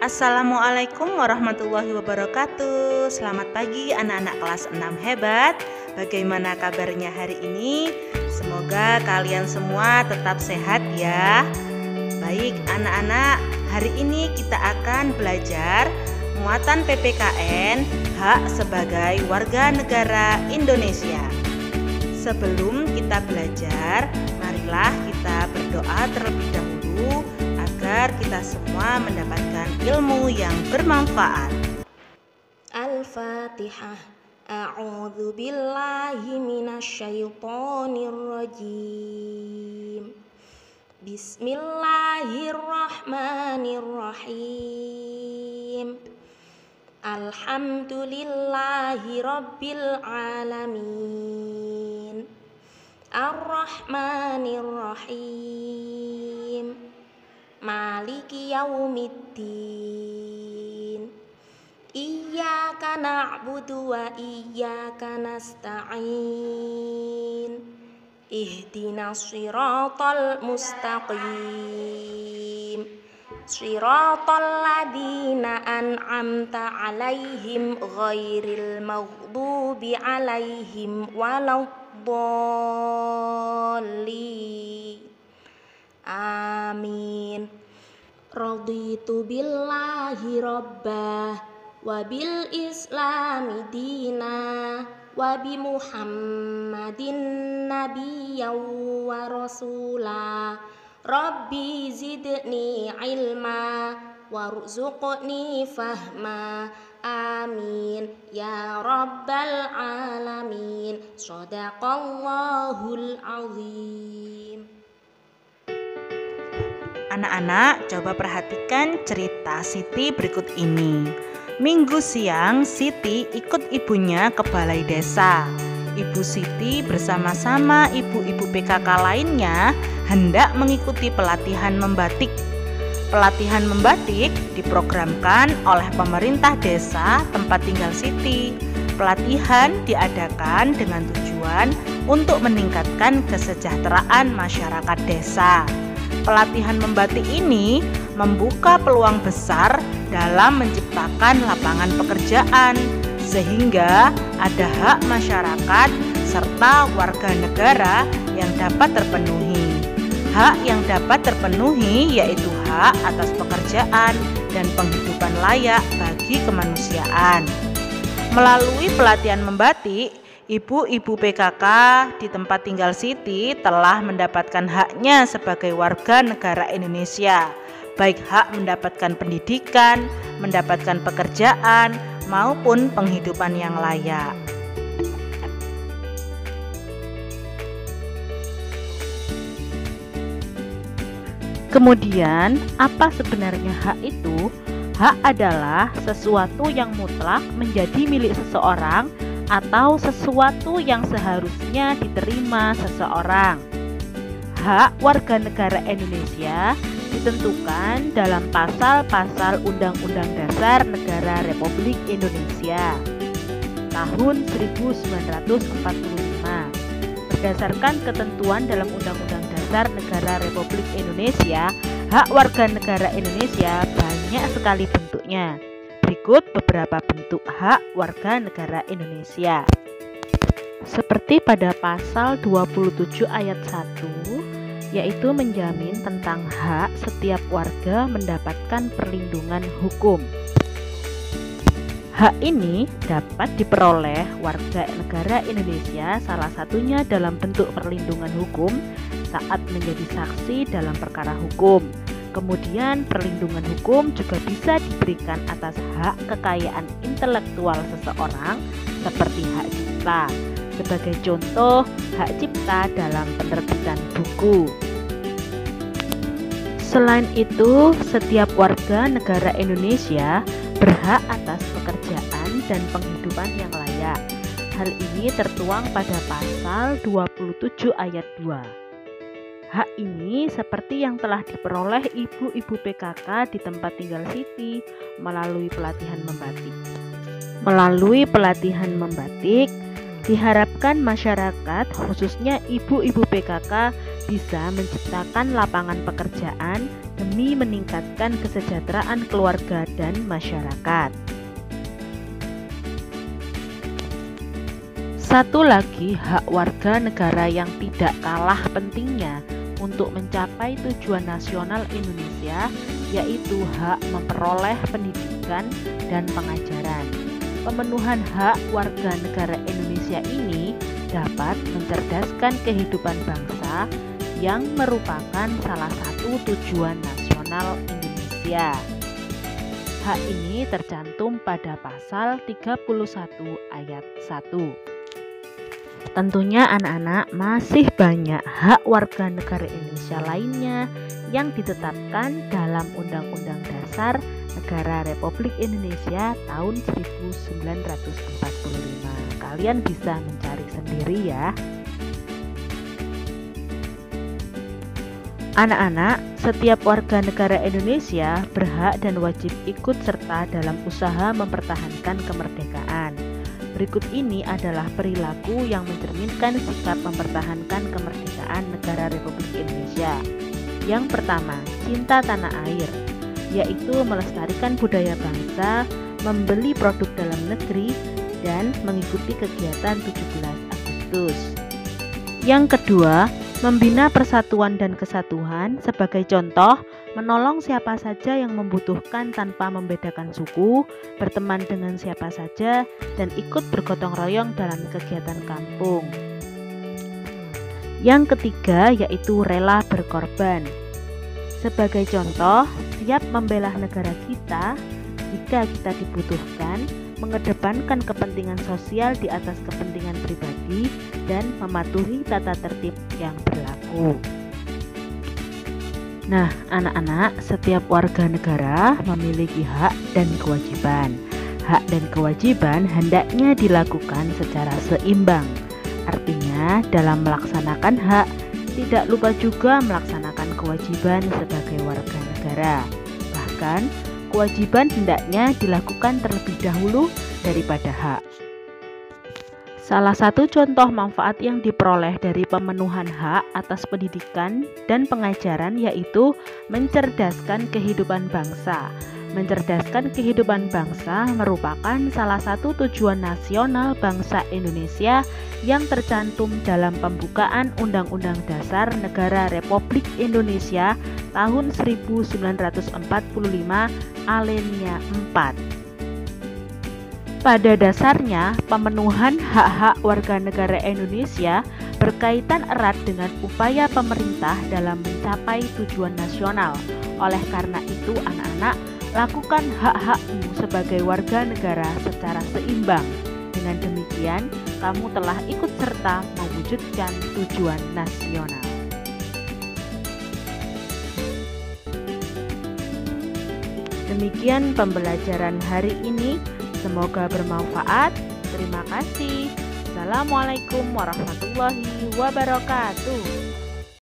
Assalamualaikum warahmatullahi wabarakatuh. Selamat pagi anak-anak kelas 6 hebat. Bagaimana kabarnya hari ini? Semoga kalian semua tetap sehat ya. Baik anak-anak, hari ini kita akan belajar muatan PPKN hak sebagai warga negara Indonesia. Sebelum kita belajar, marilah kita berdoa terlebih dahulu agar kita semua mendapatkan ilmu yang bermanfaat. Al-Fatihah. A'udzu billahi minasyaitonir rajim. Bismillahirrahmanirrahim. Alhamdulillahi rabbil alamin. Ar-Rahmanir-Rahim. Maliki yaumiddin. Iyyaka na'budu wa iyyaka nasta'in. Ihdinas siratal mustaqim. Siratal ladzina an'amta 'alaihim ghairil maghdubi 'alaihim waladdallin. Amin. Raditu billahi rabbah wa bil islami dina wa bi Muhammadin nabiyyan wa rasula. Rabbi zidni ilma warzuqni fahma. Amin ya rabbal alamin. Shadaqallahul azim. Anak-anak, coba perhatikan cerita Siti berikut ini. Minggu siang, Siti ikut ibunya ke balai desa. Ibu Siti bersama-sama ibu-ibu PKK lainnya hendak mengikuti pelatihan membatik. Pelatihan membatik diprogramkan oleh pemerintah desa tempat tinggal Siti. Pelatihan diadakan dengan tujuan untuk meningkatkan kesejahteraan masyarakat desa. Pelatihan membatik ini membuka peluang besar dalam menciptakan lapangan pekerjaan, sehingga ada hak masyarakat serta warga negara yang dapat terpenuhi. Hak yang dapat terpenuhi yaitu hak atas pekerjaan dan penghidupan layak bagi kemanusiaan. Melalui pelatihan membatik, ibu-ibu PKK di tempat tinggal Siti telah mendapatkan haknya sebagai warga negara Indonesia, baik hak mendapatkan pendidikan, mendapatkan pekerjaan, maupun penghidupan yang layak. Kemudian, apa sebenarnya hak itu? Hak adalah sesuatu yang mutlak menjadi milik seseorang atau sesuatu yang seharusnya diterima seseorang. Hak warga negara Indonesia ditentukan dalam pasal-pasal Undang-Undang Dasar Negara Republik Indonesia tahun 1945. Berdasarkan ketentuan dalam Undang-Undang Dasar Negara Republik Indonesia, hak warga negara Indonesia banyak sekali bentuknya. Berikut beberapa bentuk hak warga negara Indonesia. Seperti pada pasal 27 ayat 1, yaitu menjamin tentang hak setiap warga mendapatkan perlindungan hukum. Hak ini dapat diperoleh warga negara Indonesia salah satunya dalam bentuk perlindungan hukum saat menjadi saksi dalam perkara hukum. Kemudian perlindungan hukum juga bisa diberikan atas hak kekayaan intelektual seseorang seperti hak cipta. Sebagai contoh, hak cipta dalam penerbitan buku. Selain itu, setiap warga negara Indonesia berhak atas pekerjaan dan penghidupan yang layak. Hal ini tertuang pada pasal 27 ayat 2. Hak ini seperti yang telah diperoleh ibu-ibu PKK di tempat tinggal Siti melalui pelatihan membatik. Melalui pelatihan membatik, diharapkan masyarakat, khususnya ibu-ibu PKK, bisa menciptakan lapangan pekerjaan demi meningkatkan kesejahteraan keluarga dan masyarakat. Satu lagi hak warga negara yang tidak kalah pentingnya untuk mencapai tujuan nasional Indonesia, yaitu hak memperoleh pendidikan dan pengajaran. Pemenuhan hak warga negara Indonesia ini dapat mencerdaskan kehidupan bangsa yang merupakan salah satu tujuan nasional Indonesia. Hak ini tercantum pada pasal 31 ayat 1. Tentunya anak-anak masih banyak hak warga negara Indonesia lainnya yang ditetapkan dalam Undang-Undang Dasar Negara Republik Indonesia tahun 1945. Kalian bisa mencari sendiri ya. Anak-anak, setiap warga negara Indonesia berhak dan wajib ikut serta dalam usaha mempertahankan kemerdekaan. Berikut ini adalah perilaku yang mencerminkan sikap mempertahankan kemerdekaan negara Republik Indonesia. Yang pertama, cinta tanah air, yaitu melestarikan budaya bangsa, membeli produk dalam negeri, dan mengikuti kegiatan 17 Agustus. Yang kedua, membina persatuan dan kesatuan, sebagai contoh, menolong siapa saja yang membutuhkan tanpa membedakan suku, berteman dengan siapa saja, dan ikut bergotong royong dalam kegiatan kampung. Yang ketiga yaitu rela berkorban. Sebagai contoh, siap membela negara kita jika kita dibutuhkan, mengedepankan kepentingan sosial di atas kepentingan pribadi, dan mematuhi tata tertib yang berlaku. Nah, anak-anak, setiap warga negara memiliki hak dan kewajiban. Hak dan kewajiban hendaknya dilakukan secara seimbang. Artinya, dalam melaksanakan hak, tidak lupa juga melaksanakan kewajiban sebagai warga negara. Bahkan, kewajiban hendaknya dilakukan terlebih dahulu daripada hak. Salah satu contoh manfaat yang diperoleh dari pemenuhan hak atas pendidikan dan pengajaran yaitu mencerdaskan kehidupan bangsa. Mencerdaskan kehidupan bangsa merupakan salah satu tujuan nasional bangsa Indonesia yang tercantum dalam pembukaan Undang-Undang Dasar Negara Republik Indonesia tahun 1945 alinea 4. Pada dasarnya, pemenuhan hak-hak warga negara Indonesia berkaitan erat dengan upaya pemerintah dalam mencapai tujuan nasional. Oleh karena itu, anak-anak, lakukan hak-hakmu sebagai warga negara secara seimbang. Dengan demikian, kamu telah ikut serta mewujudkan tujuan nasional. Demikian pembelajaran hari ini. Semoga bermanfaat. Terima kasih. Assalamualaikum warahmatullahi wabarakatuh.